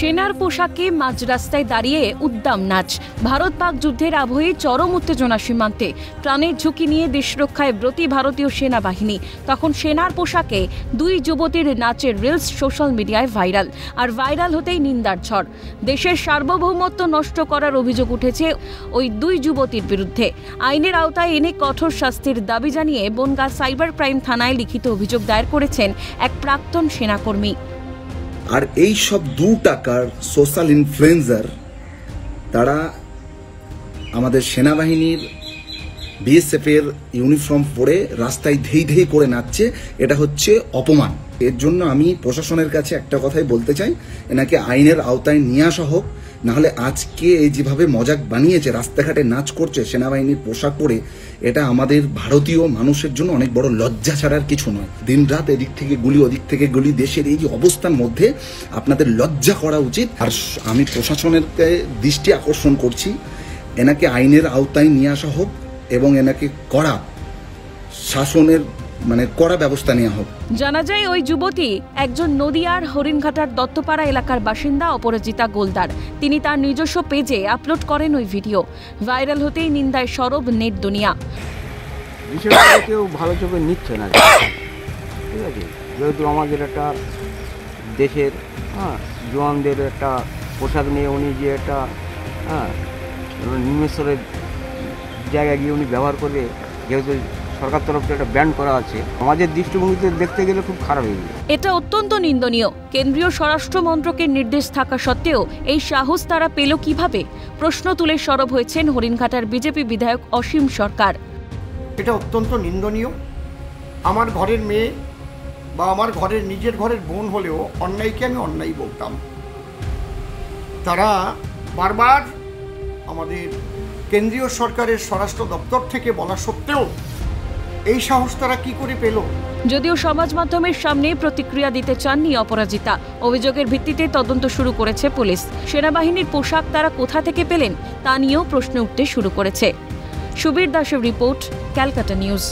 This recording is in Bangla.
সেনার পোশাকে মাঝ রাস্তায় দাঁড়িয়ে উদ্দাম নাচ। ভারত পাক যুদ্ধের আবহে চরম উত্তেজনা সীমান্তে। প্রাণের ঝুঁকি নিয়ে দেশ রক্ষায় ব্রতী ভারতীয় সেনাবাহিনী। তখন সেনার পোশাকে দুই যুবতীর নাচের রিলস সোশ্যাল মিডিয়ায় ভাইরাল। আর ভাইরাল হতেই নিন্দার ঝড়। দেশের সার্বভৌমত্ব নষ্ট করার অভিযোগ উঠেছে ওই দুই যুবতীর বিরুদ্ধে। আইনের আওতায় এনে কঠোর শাস্তির দাবি জানিয়ে বনগাঁ সাইবার ক্রাইম থানায় লিখিত অভিযোগ দায়ের করেছেন এক প্রাক্তন সেনাকর্মী। আর এই সব 2 টাকার সোশ্যাল ইনফ্লুয়েন্সার তারা আমাদের সেনাবাহিনীর বিএসএফ এর ইউনিফর্ম পরে রাস্তায় ধেই ধেই করে নাচছে। এটা হচ্ছে অপমান। এর জন্য আমি প্রশাসনের কাছে একটা কথাই বলতে চাই, এনাকে আইনের আওতায় নিয়ে আসা হোক। নাহলে আজকে এই যেভাবে মজাক বানিয়েছে, রাস্তাঘাটে নাচ করছে সেনাবাহিনীর পোশাক পরে, এটা আমাদের ভারতীয় মানুষের জন্য অনেক বড় লজ্জা ছাড়ার কিছু নয়। দিন রাত এদিক থেকে গুলি ওদিক থেকে গুলি, দেশের এই যে অবস্থার মধ্যে আপনাদের লজ্জা করা উচিত। আর আমি প্রশাসনের দৃষ্টি আকর্ষণ করছি, এনাকে আইনের আওতায় নিয়ে আসা হোক এবং এনাকে কড়া শাসনের কড়া ব্যবস্থা নেওয়া হোক। জানা যায় ওই যুবতী একজন নদিয়ার হরিণঘাটার দত্তপাড়া এলাকার বাসিন্দা অপরাজিতা গোলদার। তিনি তার নিজস্ব পেজে আপলোড করেন ওই ভিডিও। ভাইরাল হতেই নিন্দায় সরব নেট দুনিয়া। বিষয়টা কেউ ভালো চোখে নিচ্ছে না, ঠিক আছে? যেহেতু আমাদের একটা দেশের জওয়ানদের একটা পোশাক নিয়ে উনি যে একটা নিম্নস্তরের জায়গায় গিয়ে উনি ব্যবহার করে, যেহেতু সরকার তরফ থেকে একটা ব্যান করা আছে, আমাদের দৃষ্টিভঙ্গিতে দেখতে গেলে খুব খারাপ হয়ে যায়। এটা অত্যন্ত নিন্দনীয়। কেন্দ্রীয় স্বরাষ্ট্র মন্ত্রকের নির্দেশ থাকা সত্ত্বেও এই সাহস তারা পেল কিভাবে? প্রশ্ন তুলে সরব হয়েছেন হরিণঘাটার বিজেপি বিধায়ক অসীম সরকার। এটা অত্যন্ত নিন্দনীয়। আমার ঘরের মেয়ে বা আমার ঘরের নিজের ঘরের বোন হলেও অন্যায়কে আমি অন্যায় বলতাম। তারা বারবার আমাদের কেন্দ্রীয় সরকারের স্বরাষ্ট্র দপ্তর থেকে বলা সত্ত্বেও এই সাহস তারা কি করে পেল? যদিও সমাজ মাধ্যমের সামনে প্রতিক্রিয়া দিতে চাননি অপরাজিতা। অভিযোগের ভিত্তিতে তদন্ত শুরু করেছে পুলিশ। সেনাবাহিনীর পোশাক তারা কোথা থেকে পেলেন তা নিয়েও প্রশ্ন উঠতে শুরু করেছে। সুবীর দাসের রিপোর্ট, ক্যালকাটা নিউজ।